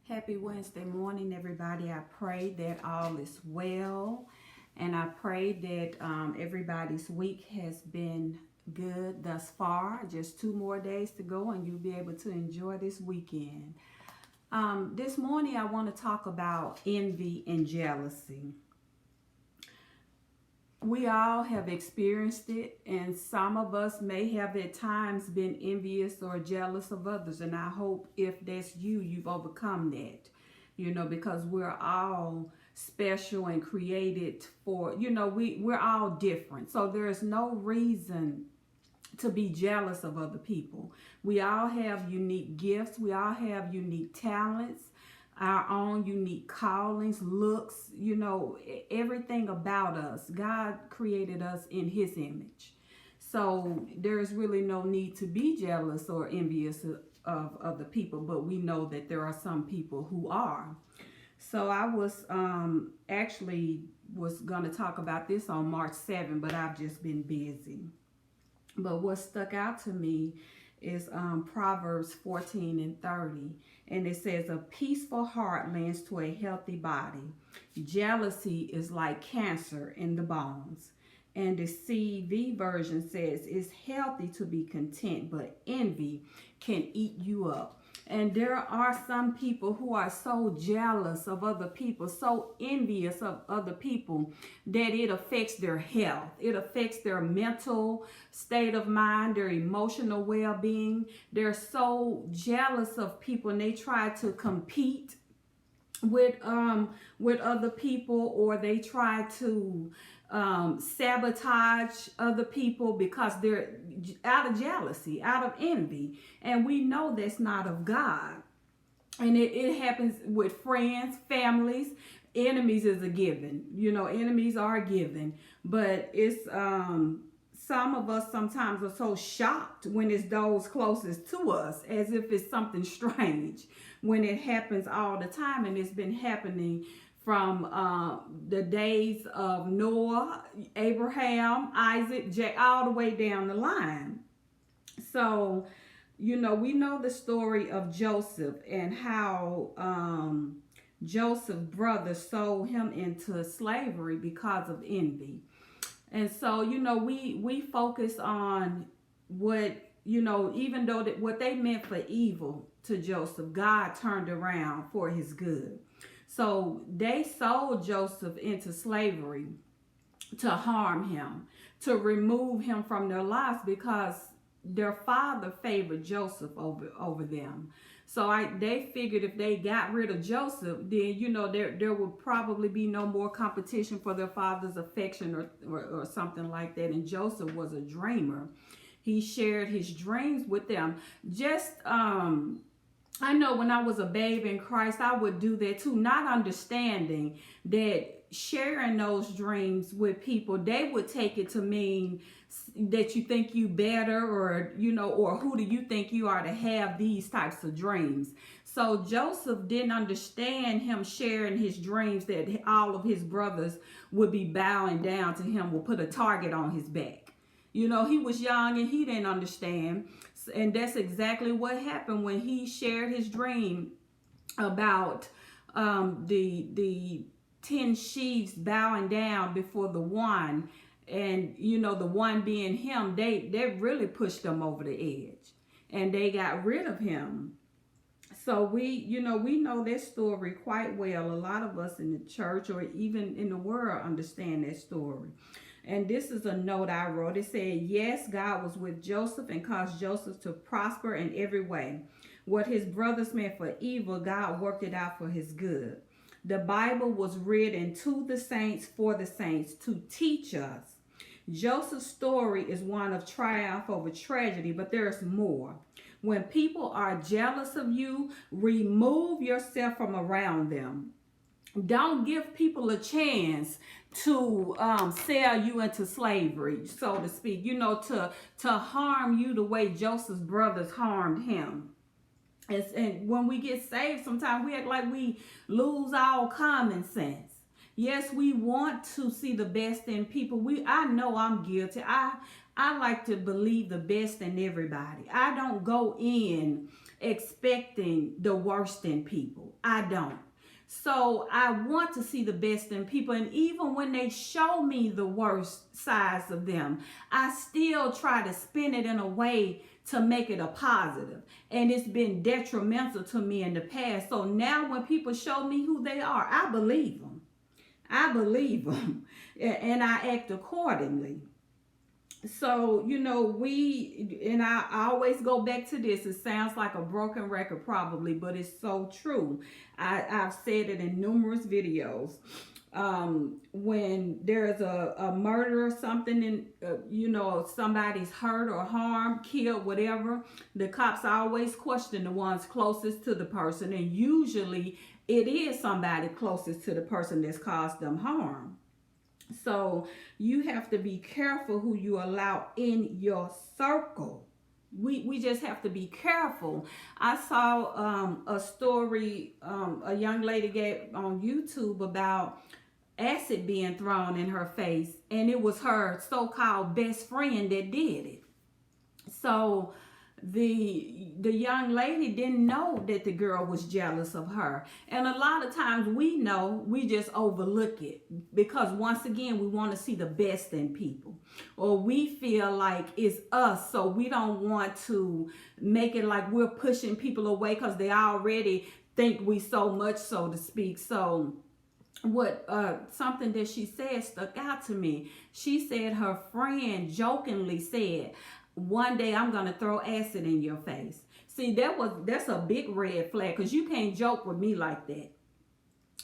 Happy Wednesday morning, everybody. I pray that all is well, and I pray that everybody's week has been good thus far. Just 2 more days to go, and you'll be able to enjoy this weekend. This morning, I want to talk about envy and jealousy. We all have experienced it, and some of us may have at times been envious or jealous of others. And I hope if that's you, you've overcome that, because we're all special and created for, we're all different. So there's no reason to be jealous of other people. We all have unique gifts, we all have unique talents, our own unique callings, looks, everything about us. God created us in his image. So there's really no need to be jealous or envious of other people, but we know that there are some people who are. So I was actually was going to talk about this on March 7th, but I've just been busy. But what stuck out to me is Proverbs 14:30. And it says, a peaceful heart lends to a healthy body. Jealousy is like cancer in the bones. And the CV version says, it's healthy to be content, but envy can eat you up. And there are some people who are so jealous of other people, so envious of other people, that it affects their health. It affects their mental state of mind, their emotional well-being. They're so jealous of people, and they try to compete with other people, or they try to sabotage other people because they're out of jealousy, out of envy. And we know that's not of God. And it happens with friends, families. Enemies is a given. Enemies are a given. But it's some of us sometimes are so shocked when it's those closest to us, as if it's something strange, when it happens all the time. And it's been happening from the days of Noah, Abraham, Isaac, Jacob, all the way down the line. So, we know the story of Joseph and how Joseph's brothers sold him into slavery because of envy. And so, we focus on what, even though what they meant for evil to Joseph, God turned around for his good. So they sold Joseph into slavery to harm him, to remove him from their lives, because their father favored Joseph over them. So they figured if they got rid of Joseph, then, there would probably be no more competition for their father's affection or something like that. And Joseph was a dreamer. He shared his dreams with them. I know when I was a babe in Christ, I would do that too, not understanding that sharing those dreams with people, they would take it to mean that you think you better, or, or who do you think you are to have these types of dreams. So Joseph didn't understand him sharing his dreams, that all of his brothers would be bowing down to him, would put a target on his back. He was young and he didn't understand. And that's exactly what happened when he shared his dream about the 10 sheaves bowing down before the one. And, the one being him, they really pushed him over the edge. And they got rid of him. So we know that story quite well. A lot of us in the church or even in the world understand that story. And this is a note I wrote. It said, yes, God was with Joseph and caused Joseph to prosper in every way. What his brothers meant for evil, God worked it out for his good. The Bible was written to the saints, for the saints, to teach us. Joseph's story is one of triumph over tragedy, but there's more. When people are jealous of you, remove yourself from around them. Don't give people a chance to sell you into slavery, so to speak, to harm you the way Joseph's brothers harmed him. And when we get saved, sometimes we act like we lose all common sense. Yes, we want to see the best in people. I know I'm guilty. I like to believe the best in everybody. I don't go in expecting the worst in people. I don't. So I want to see the best in people. And even when they show me the worst sides of them, I still try to spin it in a way to make it a positive. And it's been detrimental to me in the past. So now when people show me who they are, I believe them. I believe them. And I act accordingly. So, and I always go back to this. It sounds like a broken record probably, but it's so true. I've said it in numerous videos. When there's a murder or something and, somebody's hurt or harmed, killed, whatever, the cops always question the ones closest to the person. And usually it is somebody closest to the person that's caused them harm. So you have to be careful who you allow in your circle. We just have to be careful. I saw a story a young lady gave on YouTube about acid being thrown in her face, and it was her so-called best friend that did it. So the young lady didn't know that the girl was jealous of her. And a lot of times we know, we just overlook it because once again we want to see the best in people, or we feel like it's us, so we don't want to make it like we're pushing people away because they already think we so much, so to speak. So what something that she said stuck out to me. She said her friend jokingly said, "One day I'm gonna throw acid in your face." See, that's a big red flag, because you can't joke with me like that.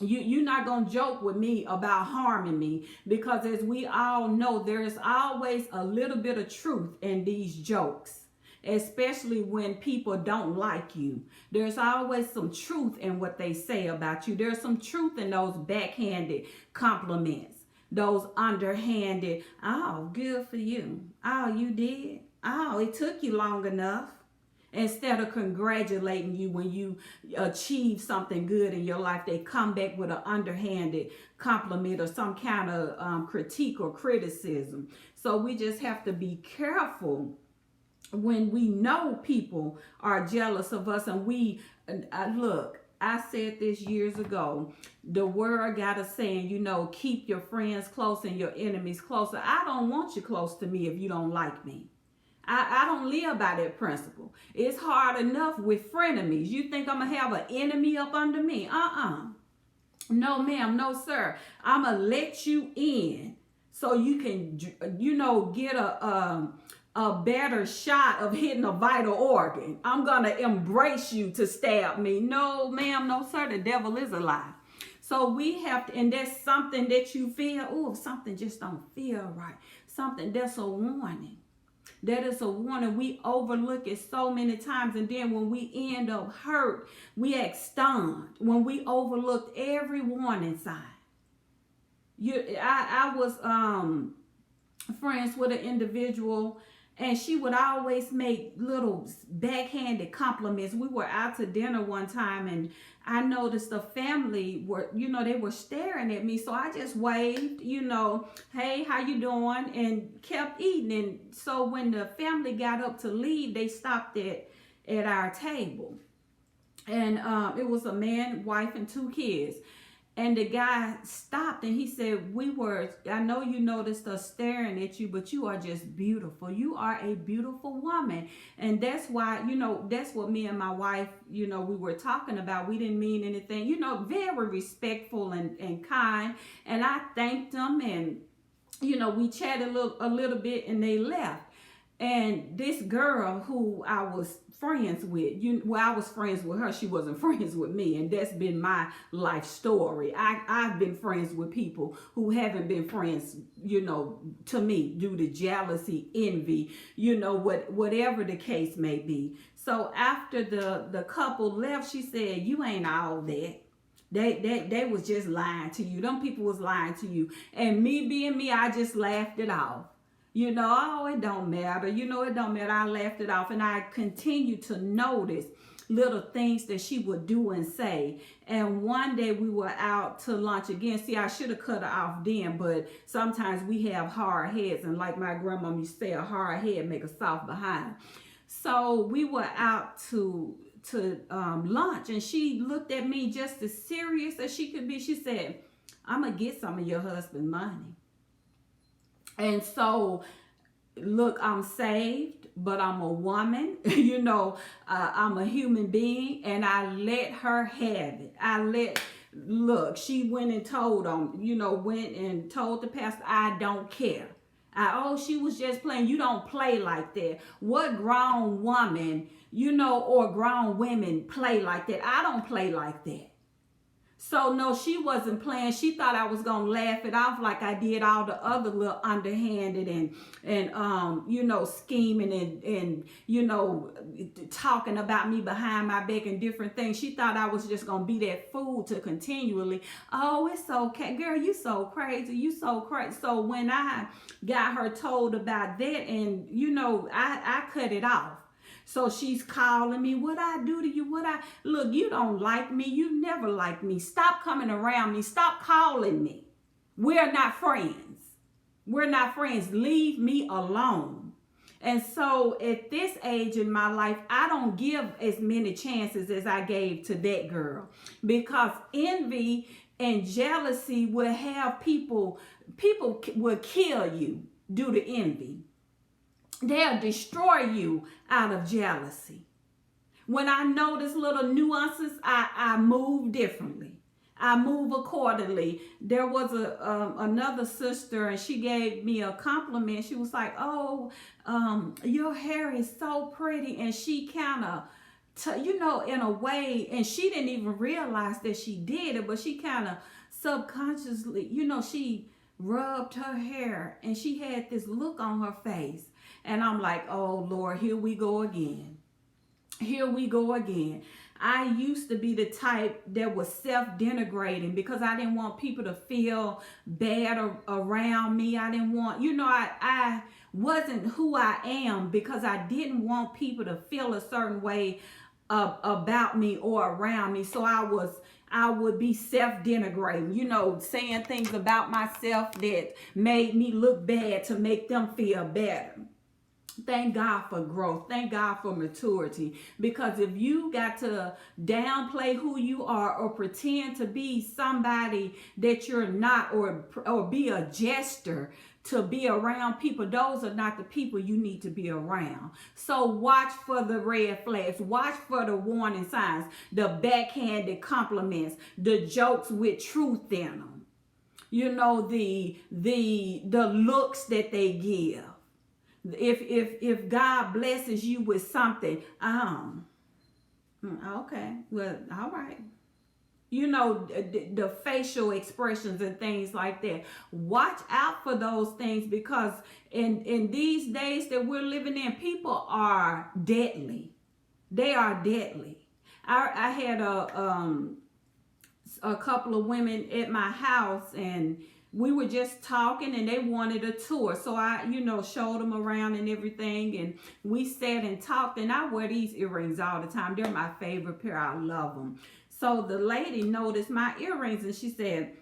You're not gonna joke with me about harming me, because as we all know, there's always a little bit of truth in these jokes. Especially when people don't like you. There's always some truth in what they say about you. There's some truth in those backhanded compliments, those underhanded, "Oh, good for you. Oh, you did. Oh, it took you long enough." Instead of congratulating you when you achieve something good in your life, they come back with an underhanded compliment or some kind of critique or criticism. So we just have to be careful when we know people are jealous of us. And look, I said this years ago, the word got a saying, keep your friends close and your enemies closer. I don't want you close to me if you don't like me. I don't live by that principle. It's hard enough with frenemies. You think I'm going to have an enemy up under me? No, ma'am. No, sir. I'm going to let you in so you can, get a better shot of hitting a vital organ. I'm going to embrace you to stab me. No, ma'am. No, sir. The devil is a lie. So we have to, and that's something that you feel, something just don't feel right. Something, that's a warning. That is a warning. We overlook it so many times. And then when we end up hurt, we act stunned when we overlooked every warning sign. I was friends with an individual, and she would always make little backhanded compliments. We were out to dinner one time, and I noticed the family were, they were staring at me. So I just waved, "Hey, how you doing?" and kept eating. And so when the family got up to leave, they stopped at our table. And it was a man, wife, and 2 kids. And the guy stopped and he said, "I know you noticed us staring at you, but you are just beautiful. You are a beautiful woman." And that's why, that's what me and my wife, we were talking about. We didn't mean anything, very respectful and kind. And I thanked them, and, we chatted a little bit, and they left. And this girl who I was friends with, I was friends with her. She wasn't friends with me. And that's been my life story. I've been friends with people who haven't been friends, to me, due to jealousy, envy, whatever the case may be. So after the couple left, she said, "You ain't all that. They was just lying to you. Them people was lying to you." And me being me, I just laughed it off. It don't matter. It don't matter. I laughed it off, and I continued to notice little things that she would do and say. And one day we were out to lunch again. See, I should have cut her off then, but sometimes we have hard heads, and like my grandma used to say, a hard head make a soft behind. So we were out to lunch, and she looked at me just as serious as she could be. She said, I'm gonna get some of your husband's money. And so, look, I'm saved, but I'm a woman. I'm a human being, and I let her have it. Look, she went and told went and told the pastor, I don't care. She was just playing. You don't play like that. What grown woman, or grown women play like that? I don't play like that. So no, she wasn't playing. She thought I was gonna laugh it off like I did all the other little underhanded and scheming and talking about me behind my back and different things. She thought I was just gonna be that fool to continually, oh, it's okay, girl, you so crazy, So when I got her told about that, and I cut it off. So she's calling me, what I do to you, look, you don't like me. You never liked me. Stop coming around me. Stop calling me. We're not friends. Leave me alone. And so at this age in my life, I don't give as many chances as I gave to that girl, because envy and jealousy will have people will kill you due to envy. They'll destroy you out of jealousy. When I notice little nuances, I move differently. I move accordingly. There was another sister, and she gave me a compliment. She was like, oh, your hair is so pretty. And she kind of, in a way, and she didn't even realize that she did it, but she kind of subconsciously, she rubbed her hair, and she had this look on her face. And I'm like, oh, Lord, here we go again. I used to be the type that was self-denigrating because I didn't want people to feel bad around me. I didn't want, I wasn't who I am because I didn't want people to feel a certain way about me or around me. So I would be self-denigrating, saying things about myself that made me look bad to make them feel better. Thank God for growth. Thank God for maturity. Because if you got to downplay who you are or pretend to be somebody that you're not, or be a jester to be around people, those are not the people you need to be around. So watch for the red flags. Watch for the warning signs, the backhanded compliments, the jokes with truth in them. The looks that they give. If God blesses you with something, okay, well, all right. The facial expressions and things like that. Watch out for those things, because in these days that we're living in, people are deadly. They are deadly. I had a couple of women at my house, and we were just talking, and they wanted a tour. So I, showed them around and everything. And we sat and talked, and I wear these earrings all the time. They're my favorite pair. I love them. So the lady noticed my earrings, and she said,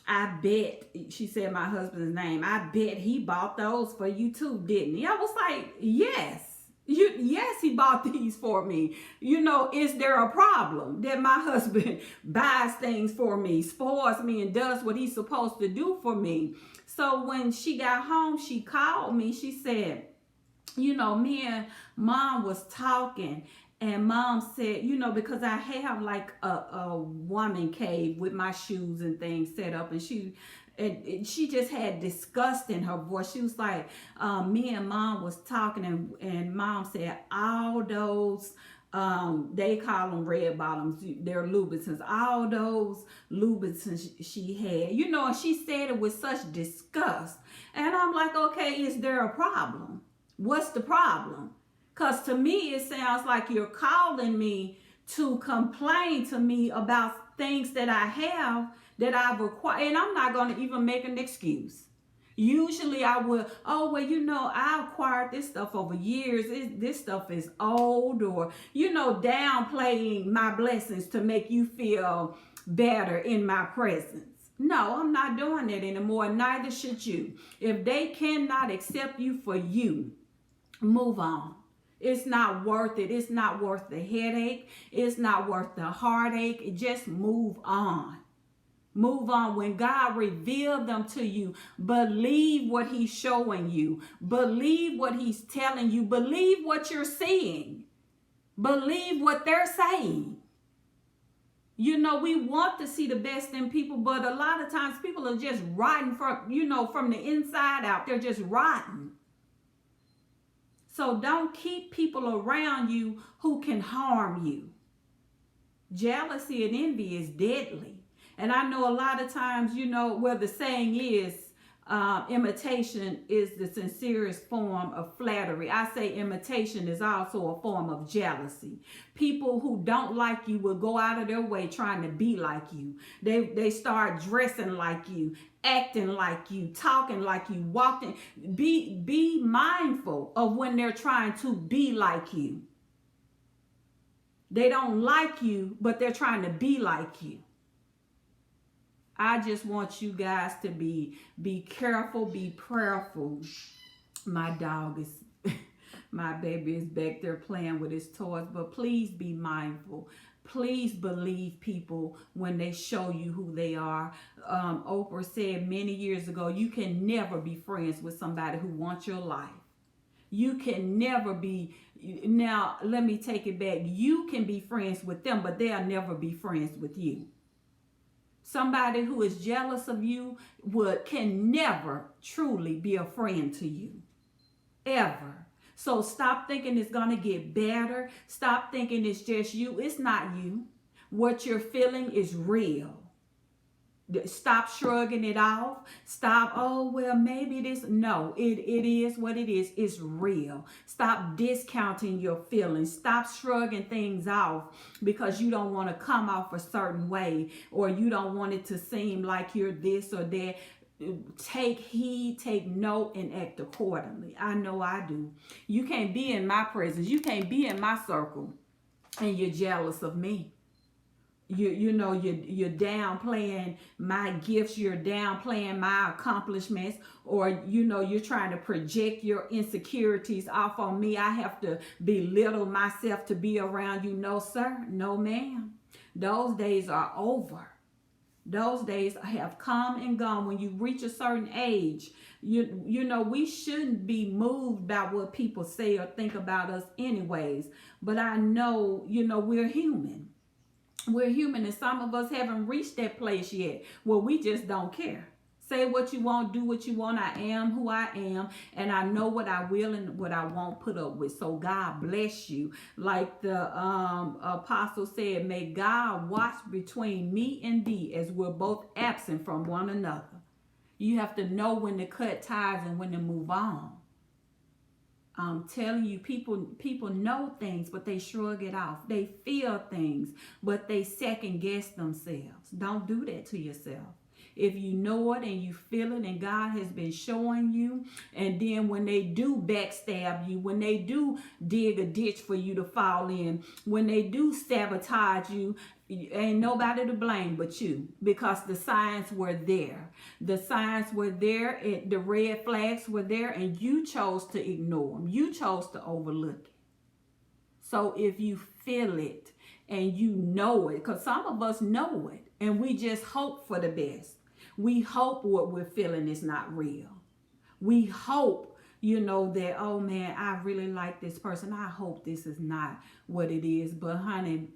I bet, she said my husband's name, I bet he bought those for you too, didn't he? I was like, yes. Yes, he bought these for me. Is there a problem that my husband buys things for me, spoils me, and does what he's supposed to do for me? So when she got home, she called me. She said, me and Mom was talking, and Mom said, because I have like a woman cave with my shoes and things set up, and she just had disgust in her voice. She was like, me and Mom was talking, and Mom said, all those, they call them red bottoms, they're Louboutins, all those Louboutins she had, and she said it with such disgust. And I'm like, okay, is there a problem? What's the problem? Because to me, it sounds like you're calling me to complain to me about things that I have, that I've acquired, and I'm not going to even make an excuse. Usually I will, I acquired this stuff over years. This stuff is old, or, downplaying my blessings to make you feel better in my presence. No, I'm not doing that anymore. Neither should you. If they cannot accept you for you, move on. It's not worth it. It's not worth the headache. It's not worth the heartache. Just move on. Move on. When God revealed them to you, believe what he's showing you. Believe what he's telling you. Believe what you're seeing. Believe what they're saying. You know, we want to see the best in people, but a lot of times people are just rotten from, from the inside out. They're just rotten. So don't keep people around you who can harm you. Jealousy and envy is deadly. And I know a lot of times, where the saying is, imitation is the sincerest form of flattery. I say imitation is also a form of jealousy. People who don't like you will go out of their way trying to be like you. They start dressing like you, acting like you, talking like you, walking. Be mindful of when they're trying to be like you. They don't like you, but they're trying to be like you. I just want you guys to be careful, be prayerful. My dog is, my baby is back there playing with his toys, but please be mindful. Please believe people when they show you who they are. Oprah said many years ago, you can never be friends with somebody who wants your life. You can never be, now let me take it back. You can be friends with them, but they'll never be friends with you. Somebody who is jealous of you can never truly be a friend to you. Ever. So stop thinking it's going to get better. Stop thinking it's just you. It's not you. What you're feeling is real. Stop shrugging it off. Stop, oh, well, maybe this. No, it is what it is. It's real. Stop discounting your feelings. Stop shrugging things off because you don't want to come off a certain way or you don't want it to seem like you're this or that. Take heed, take note, and act accordingly. I know I do. You can't be in my presence. You can't be in my circle and you're jealous of me. You're downplaying my gifts, you're downplaying my accomplishments, or you're trying to project your insecurities off on me. I have to belittle myself to be around you. No, sir. No, ma'am. Those days are over. Those days have come and gone. When you reach a certain age, we shouldn't be moved by what people say or think about us anyways. But I know, we're human. We're human, and some of us haven't reached that place yet where we just don't care. Say what you want, do what you want. I am who I am, and I know what I will and what I won't put up with. So God bless you. Like the apostle said, may God watch between me and thee as we're both absent from one another. You have to know when to cut ties and when to move on. I'm telling you, people know things, but they shrug it off. They feel things, but they second guess themselves. Don't do that to yourself. If you know it and you feel it and God has been showing you, and then when they do backstab you, when they do dig a ditch for you to fall in, when they do sabotage you, ain't nobody to blame but you, because the signs were there. The signs were there, the red flags were there, and you chose to ignore them. You chose to overlook it. So if you feel it and you know it, because some of us know it, and we just hope for the best. We hope what we're feeling is not real. We hope, that, oh man, I really like this person. I hope this is not what it is. But honey,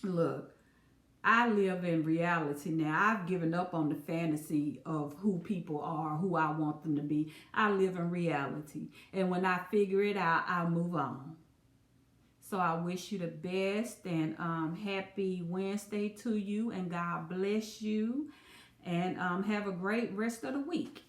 look, I live in reality now. I've given up on the fantasy of who people are, who I want them to be. I live in reality. And when I figure it out, I'll move on. So I wish you the best, and happy Wednesday to you, and God bless you, and have a great rest of the week.